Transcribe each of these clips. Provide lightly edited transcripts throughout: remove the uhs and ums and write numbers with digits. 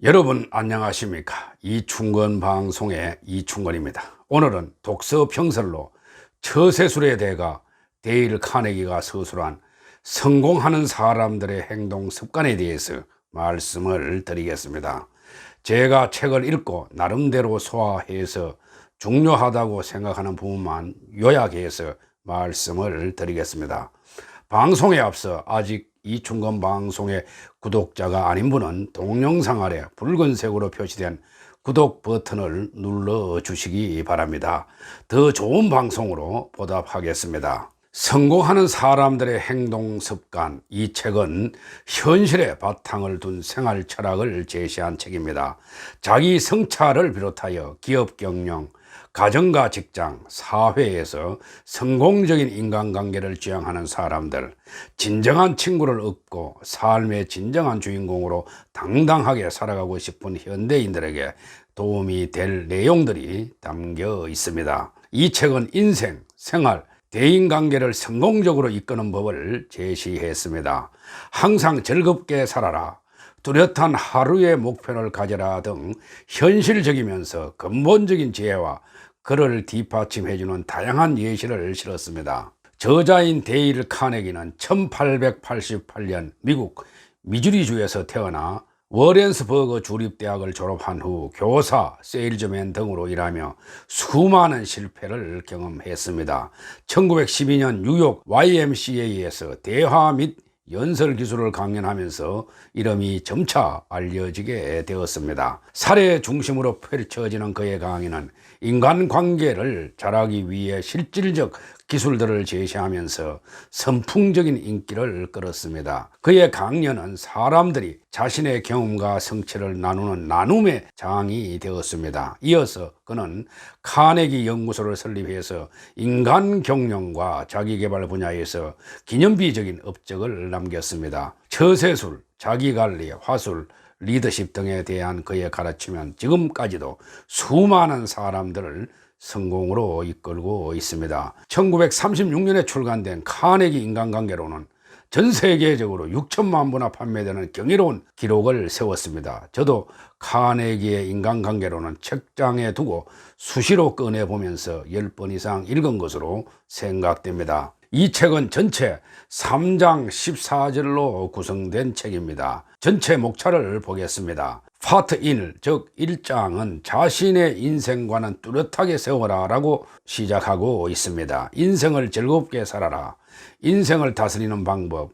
여러분 안녕하십니까? 이충건 방송의 이충건입니다. 오늘은 독서 평설로 처세술의 대가 데일 카네기가 서술한 성공하는 사람들의 행동 습관에 대해서 말씀을 드리겠습니다. 제가 책을 읽고 나름대로 소화해서 중요하다고 생각하는 부분만 요약해서 말씀을 드리겠습니다. 방송에 앞서 아직 이충건 방송의 구독자가 아닌 분은 동영상 아래 붉은색으로 표시된 구독 버튼을 눌러 주시기 바랍니다. 더 좋은 방송으로 보답하겠습니다. 성공하는 사람들의 행동 습관, 이 책은 현실에 바탕을 둔 생활 철학을 제시한 책입니다. 자기 성찰을 비롯하여 기업 경영, 가정과 직장, 사회에서 성공적인 인간관계를 지향하는 사람들, 진정한 친구를 얻고 삶의 진정한 주인공으로 당당하게 살아가고 싶은 현대인들에게 도움이 될 내용들이 담겨 있습니다. 이 책은 인생, 생활, 대인관계를 성공적으로 이끄는 법을 제시했습니다. 항상 즐겁게 살아라, 뚜렷한 하루의 목표를 가져라 등 현실적이면서 근본적인 지혜와 그를 뒷받침해주는 다양한 예시를 실었습니다. 저자인 데일 카네기는 1888년 미국 미주리주에서 태어나 워렌스버그 주립대학을 졸업한 후 교사, 세일즈맨 등으로 일하며 수많은 실패를 경험했습니다. 1912년 뉴욕 YMCA에서 대화 및 연설 기술을 강연하면서 이름이 점차 알려지게 되었습니다. 사례 중심으로 펼쳐지는 그의 강의는 인간관계를 잘하기 위해 실질적 기술들을 제시하면서 선풍적인 인기를 끌었습니다. 그의 강연은 사람들이 자신의 경험과 성취를 나누는 나눔의 장이 되었습니다. 이어서 그는 카네기 연구소를 설립해서 인간 경영과 자기개발 분야에서 기념비적인 업적을 남겼습니다. 처세술, 자기관리, 화술, 리더십 등에 대한 그의 가르침은 지금까지도 수많은 사람들을 성공으로 이끌고 있습니다. 1936년에 출간된 카네기 인간관계론은 전 세계적으로 6천만 부나 판매되는 경이로운 기록을 세웠습니다. 저도 카네기의 인간관계론은 책장에 두고 수시로 꺼내보면서 10번 이상 읽은 것으로 생각됩니다. 이 책은 전체 3장 14절로 구성된 책입니다. 전체 목차를 보겠습니다. 파트 1, 즉 1장은 자신의 인생관은 뚜렷하게 세워라 라고 시작하고 있습니다. 인생을 즐겁게 살아라, 인생을 다스리는 방법,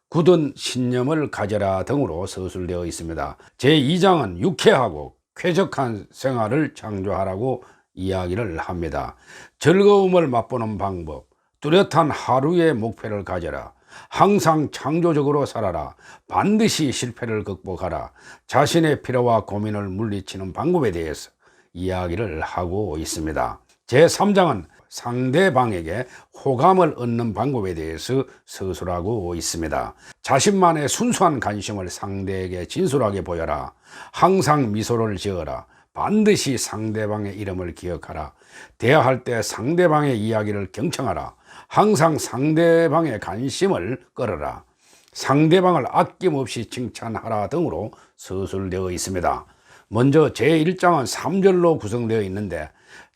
굳은 신념을 가져라 등으로 서술되어 있습니다. 제2장은 유쾌하고 쾌적한 생활을 창조하라고 이야기를 합니다. 즐거움을 맛보는 방법, 뚜렷한 하루의 목표를 가져라, 항상 창조적으로 살아라, 반드시 실패를 극복하라, 자신의 피로와 고민을 물리치는 방법에 대해서 이야기를 하고 있습니다. 제3장은 상대방에게 호감을 얻는 방법에 대해서 서술하고 있습니다. 자신만의 순수한 관심을 상대에게 진솔하게 보여라, 항상 미소를 지어라, 반드시 상대방의 이름을 기억하라, 대화할 때 상대방의 이야기를 경청하라, 항상 상대방의 관심을 끌어라, 상대방을 아낌없이 칭찬하라 등으로 서술되어 있습니다. 먼저 제1장은 3절로 구성되어 있는데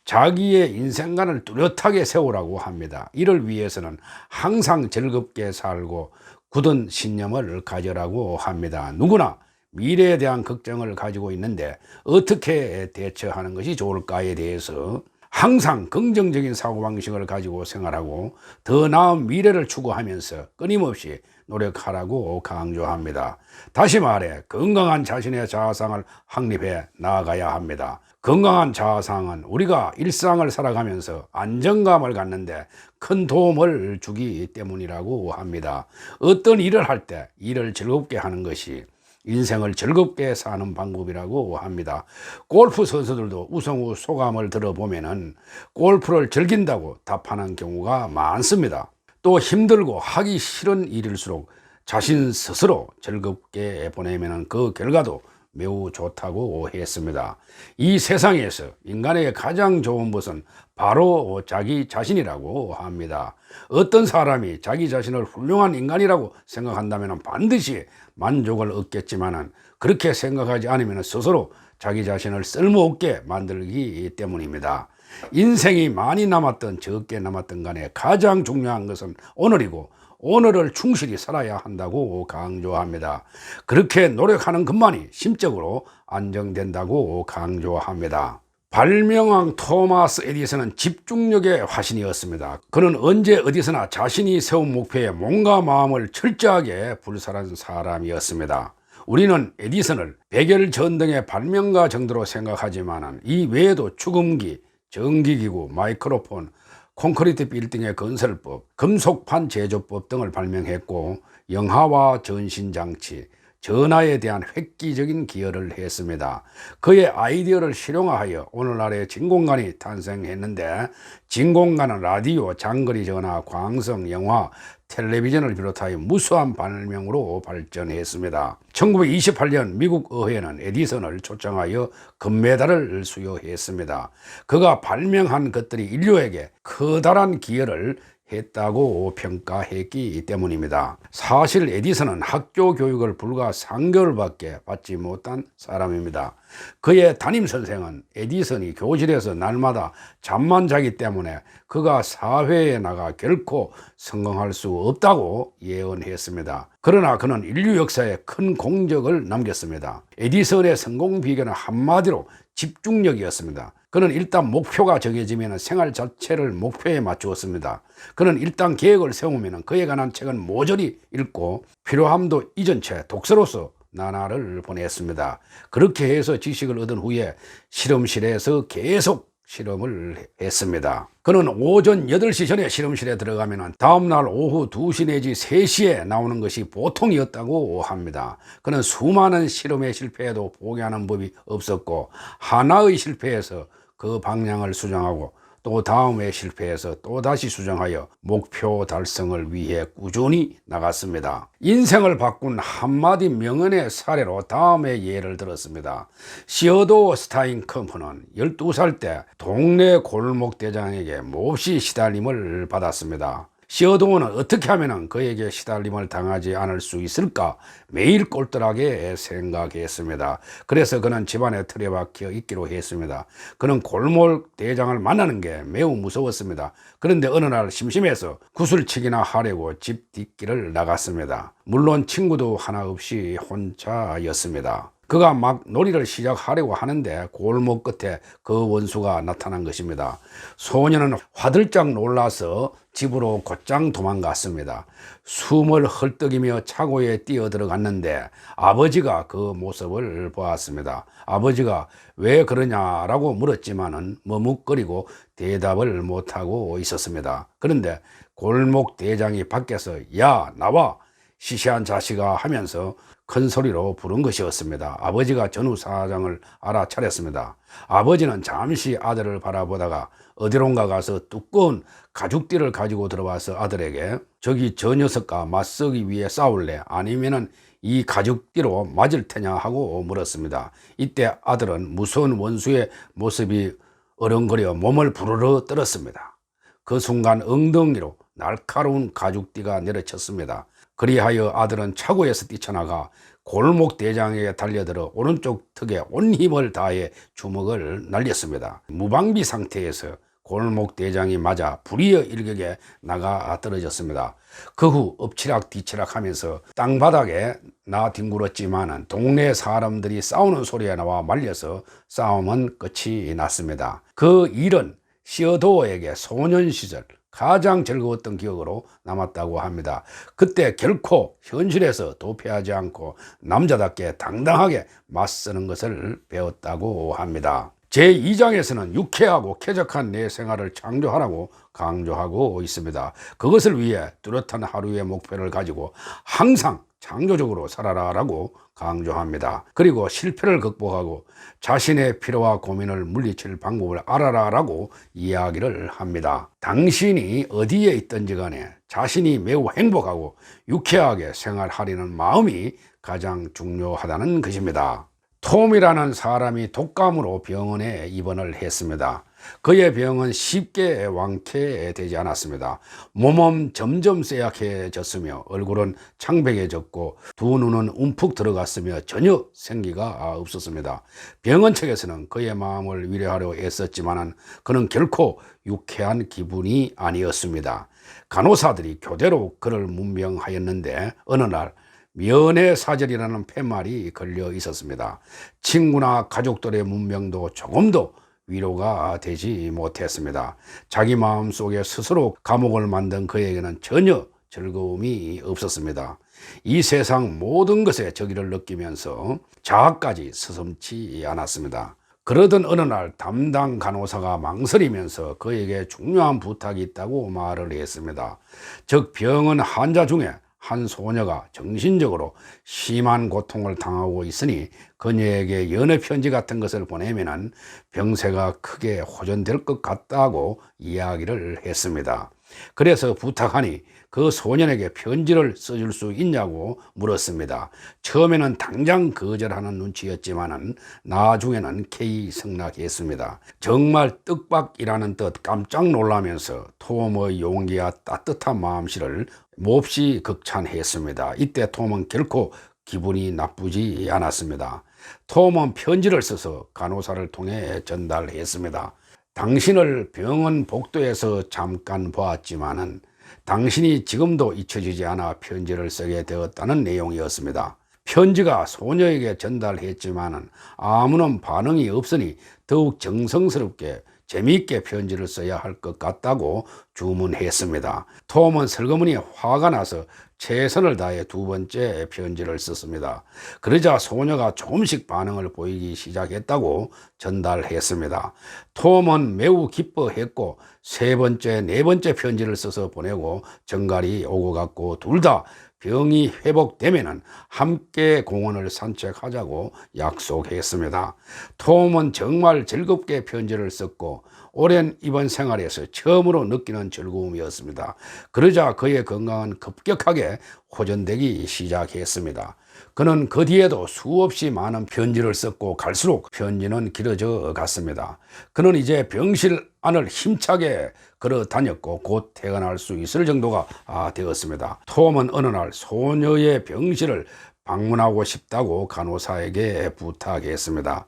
자기의 인생관을 뚜렷하게 세우라고 합니다. 이를 위해서는 항상 즐겁게 살고 굳은 신념을 가져라고 합니다. 누구나 미래에 대한 걱정을 가지고 있는데 어떻게 대처하는 것이 좋을까에 대해서 항상 긍정적인 사고방식을 가지고 생활하고 더 나은 미래를 추구하면서 끊임없이 노력하라고 강조합니다. 다시 말해 건강한 자신의 자아상을 확립해 나아가야 합니다. 건강한 자아상은 우리가 일상을 살아가면서 안정감을 갖는데 큰 도움을 주기 때문이라고 합니다. 어떤 일을 할 때 일을 즐겁게 하는 것이 인생을 즐겁게 사는 방법이라고 합니다. 골프 선수들도 우승 후 소감을 들어보면은 골프를 즐긴다고 답하는 경우가 많습니다. 또 힘들고 하기 싫은 일일수록 자신 스스로 즐겁게 보내면 그 결과도 매우 좋다고 했습니다. 이 세상에서 인간에게 가장 좋은 것은 바로 자기 자신이라고 합니다. 어떤 사람이 자기 자신을 훌륭한 인간이라고 생각한다면 반드시 만족을 얻겠지만 그렇게 생각하지 않으면 스스로 자기 자신을 쓸모없게 만들기 때문입니다. 인생이 많이 남았든 적게 남았든 간에 가장 중요한 것은 오늘이고 오늘을 충실히 살아야 한다고 강조합니다. 그렇게 노력하는 것만이 심적으로 안정된다고 강조합니다. 발명왕 토마스 에디슨은 집중력의 화신이었습니다. 그는 언제 어디서나 자신이 세운 목표에 몸과 마음을 철저하게 불살한 사람이었습니다. 우리는 에디슨을 백열전등의 발명가 정도로 생각하지만 이 외에도 축음기, 전기기구, 마이크로폰, 콘크리트 빌딩의 건설법, 금속판 제조법 등을 발명했고 영화와 전신장치, 전화에 대한 획기적인 기여를 했습니다. 그의 아이디어를 실용화하여 오늘날의 진공관이 탄생했는데 진공관은 라디오, 장거리 전화, 광성, 영화, 텔레비전을 비롯하여 무수한 발명으로 발전했습니다. 1928년 미국 의회는 에디슨을 초청하여 금메달을 수여했습니다. 그가 발명한 것들이 인류에게 커다란 기여를 했다고 평가했기 때문입니다. 사실 에디슨은 학교 교육을 불과 3개월밖에 받지 못한 사람입니다. 그의 담임선생은 에디슨이 교실에서 날마다 잠만 자기 때문에 그가 사회에 나가 결코 성공할 수 없다고 예언했습니다. 그러나 그는 인류 역사에 큰 공적을 남겼습니다. 에디슨의 성공 비결은 한마디로 집중력이었습니다. 그는 일단 목표가 정해지면 생활 자체를 목표에 맞추었습니다. 그는 일단 계획을 세우면 그에 관한 책은 모조리 읽고 필요함도 잊은 채 독서로서 나날을 보냈습니다. 그렇게 해서 지식을 얻은 후에 실험실에서 계속 실험을 했습니다. 그는 오전 8시 전에 실험실에 들어가면 다음날 오후 2시 내지 3시에 나오는 것이 보통이었다고 합니다. 그는 수많은 실험에 실패해도 포기하는 법이 없었고 하나의 실패에서 그 방향을 수정하고 또 다음에 실패해서 또다시 수정하여 목표 달성을 위해 꾸준히 나갔습니다. 인생을 바꾼 한마디 명언의 사례로 다음의 예를 들었습니다. 시어도어 스타인컴프는 12살 때 동네 골목대장에게 몹시 시달림을 받았습니다. 시어도어는 어떻게 하면 그에게 시달림을 당하지 않을 수 있을까 매일 꼴떨하게 생각했습니다. 그래서 그는 집안에 틀에 박혀 있기로 했습니다. 그는 골목 대장을 만나는 게 매우 무서웠습니다. 그런데 어느 날 심심해서 구슬치기나 하려고 집 뒷길을 나갔습니다. 물론 친구도 하나 없이 혼자였습니다. 그가 막 놀이를 시작하려고 하는데 골목 끝에 그 원수가 나타난 것입니다. 소년은 화들짝 놀라서 집으로 곧장 도망갔습니다. 숨을 헐떡이며 차고에 뛰어 들어갔는데 아버지가 그 모습을 보았습니다. 아버지가 왜 그러냐라고 물었지만은 머뭇거리고 대답을 못하고 있었습니다. 그런데 골목 대장이 밖에서 야 나와 시시한 자식아 하면서 큰 소리로 부른 것이었습니다. 아버지가 전후 사정을 알아차렸습니다. 아버지는 잠시 아들을 바라보다가 어디론가 가서 두꺼운 가죽띠를 가지고 들어와서 아들에게 저기 저 녀석과 맞서기 위해 싸울래? 아니면은 이 가죽띠로 맞을 테냐 하고 물었습니다. 이때 아들은 무서운 원수의 모습이 어렁거려 몸을 부르르 떨었습니다. 그 순간 엉덩이로 날카로운 가죽띠가 내려쳤습니다. 그리하여 아들은 차고에서 뛰쳐나가 골목 대장에게 달려들어 오른쪽 턱에 온 힘을 다해 주먹을 날렸습니다. 무방비 상태에서 골목 대장이 맞아 불의의 일격에 나가 떨어졌습니다. 그 후 엎치락 뒤치락 하면서 땅바닥에 뒹굴었지만 동네 사람들이 싸우는 소리에 나와 말려서 싸움은 끝이 났습니다. 그 일은 시어도어에게 소년 시절 가장 즐거웠던 기억으로 남았다고 합니다. 그때 결코 현실에서 도피하지 않고 남자답게 당당하게 맞서는 것을 배웠다고 합니다. 제2장에서는 유쾌하고 쾌적한 내 생활을 창조하라고 강조하고 있습니다. 그것을 위해 뚜렷한 하루의 목표를 가지고 항상 창조적으로 살아라라고 강조합니다. 그리고 실패를 극복하고 자신의 피로와 고민을 물리칠 방법을 알아라라고 이야기를 합니다. 당신이 어디에 있든지 간에 자신이 매우 행복하고 유쾌하게 생활하려는 마음이 가장 중요하다는 것입니다. 톰이라는 사람이 독감으로 병원에 입원을 했습니다. 그의 병은 쉽게 완쾌되지 않았습니다. 몸은 점점 쇠약해졌으며 얼굴은 창백해졌고 두 눈은 움푹 들어갔으며 전혀 생기가 없었습니다. 병원 측에서는 그의 마음을 위로하려 애썼지만 그는 결코 유쾌한 기분이 아니었습니다. 간호사들이 교대로 그를 문명하였는데 어느 날 면회사절이라는 팻말이 걸려 있었습니다. 친구나 가족들의 문명도 조금도 위로가 되지 못했습니다. 자기 마음속에 스스로 감옥을 만든 그에게는 전혀 즐거움이 없었습니다. 이 세상 모든 것에 저기를 느끼면서 자아까지 서슴지 않았습니다. 그러던 어느 날 담당 간호사가 망설이면서 그에게 중요한 부탁이 있다고 말을 했습니다. 즉 병원 환자 중에 한 소녀가 정신적으로 심한 고통을 당하고 있으니 그녀에게 연애 편지 같은 것을 보내면 병세가 크게 호전될 것 같다고 이야기를 했습니다. 그래서 부탁하니 그 소년에게 편지를 써줄 수 있냐고 물었습니다. 처음에는 당장 거절하는 눈치였지만 나중에는 K 승낙했습니다. 정말 뜻밖이라는 듯 깜짝 놀라면서 톰의 용기와 따뜻한 마음씨를 몹시 극찬했습니다. 이때 톰은 결코 기분이 나쁘지 않았습니다. 톰은 편지를 써서 간호사를 통해 전달했습니다. 당신을 병원 복도에서 잠깐 보았지만은 당신이 지금도 잊혀지지 않아 편지를 쓰게 되었다는 내용이었습니다. 편지가 소녀에게 전달했지만은 아무런 반응이 없으니 더욱 정성스럽게 재미있게 편지를 써야 할 것 같다고 주문했습니다. 톰은 슬그머니 화가 나서 최선을 다해 두 번째 편지를 썼습니다. 그러자 소녀가 조금씩 반응을 보이기 시작했다고 전달했습니다. 톰은 매우 기뻐했고 세 번째, 네 번째 편지를 써서 보내고 정갈이 오고 갔고 둘 다 병이 회복되면 함께 공원을 산책하자고 약속했습니다. 톰은 정말 즐겁게 편지를 썼고 오랜 입원 생활에서 처음으로 느끼는 즐거움이었습니다. 그러자 그의 건강은 급격하게 호전되기 시작했습니다. 그는 그 뒤에도 수없이 많은 편지를 썼고 갈수록 편지는 길어져 갔습니다. 그는 이제 병실 안을 힘차게 걸어 다녔고 곧 퇴근할 수 있을 정도가 되었습니다. 톰은 어느 날 소녀의 병실을 방문하고 싶다고 간호사에게 부탁했습니다.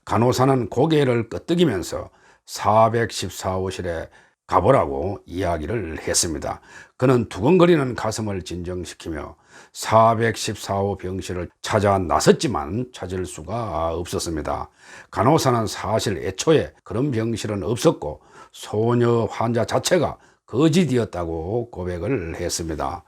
간호사는 고개를 끄덕이면서 414호실에 가보라고 이야기를 했습니다. 그는 두근거리는 가슴을 진정시키며 414호 병실을 찾아 나섰지만 찾을 수가 없었습니다. 간호사는 사실 애초에 그런 병실은 없었고 소녀 환자 자체가 거짓이었다고 고백을 했습니다.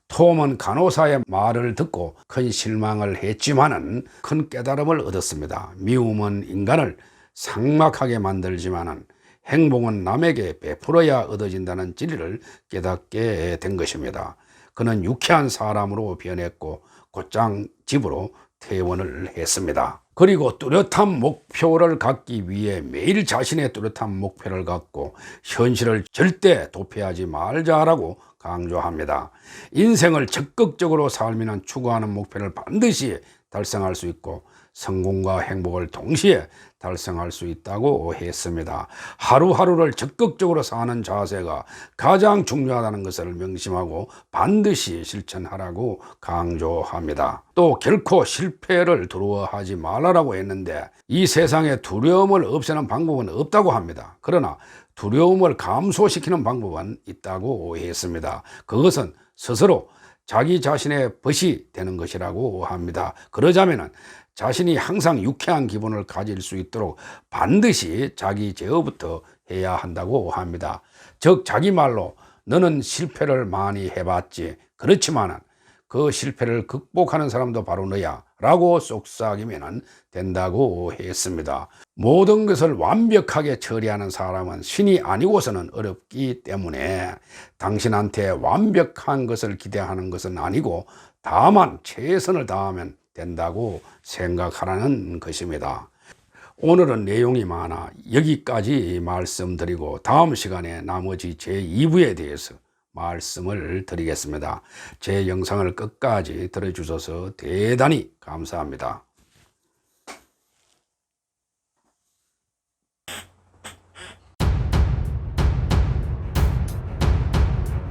톰은 간호사의 말을 듣고 큰 실망을 했지만은 큰 깨달음을 얻었습니다. 미움은 인간을 삭막하게 만들지만은 행복은 남에게 베풀어야 얻어진다는 진리를 깨닫게 된 것입니다. 그는 유쾌한 사람으로 변했고 곧장 집으로 퇴원을 했습니다. 그리고 뚜렷한 목표를 갖기 위해 매일 자신의 뚜렷한 목표를 갖고 현실을 절대 도피하지 말자라고 강조합니다. 인생을 적극적으로 살면 추구하는 목표를 반드시 달성할 수 있고 성공과 행복을 동시에 달성할 수 있다고 했습니다. 하루하루를 적극적으로 사는 자세가 가장 중요하다는 것을 명심하고 반드시 실천하라고 강조합니다. 또 결코 실패를 두려워하지 말라고 했는데 이 세상에 두려움을 없애는 방법은 없다고 합니다. 그러나 두려움을 감소시키는 방법은 있다고 했습니다. 그것은 스스로 자기 자신의 벗이 되는 것이라고 합니다. 그러자면 자신이 항상 유쾌한 기분을 가질 수 있도록 반드시 자기 제어부터 해야 한다고 합니다. 즉 자기 말로 너는 실패를 많이 해봤지. 그렇지만 그 실패를 극복하는 사람도 바로 너야 라고 속삭이면 된다고 했습니다. 모든 것을 완벽하게 처리하는 사람은 신이 아니고서는 어렵기 때문에 당신한테 완벽한 것을 기대하는 것은 아니고 다만 최선을 다하면 된다고 생각하라는 것입니다. 오늘은 내용이 많아 여기까지 말씀드리고 다음 시간에 나머지 제2부에 대해서 말씀을 드리겠습니다. 제 영상을 끝까지 들어주셔서 대단히 감사합니다.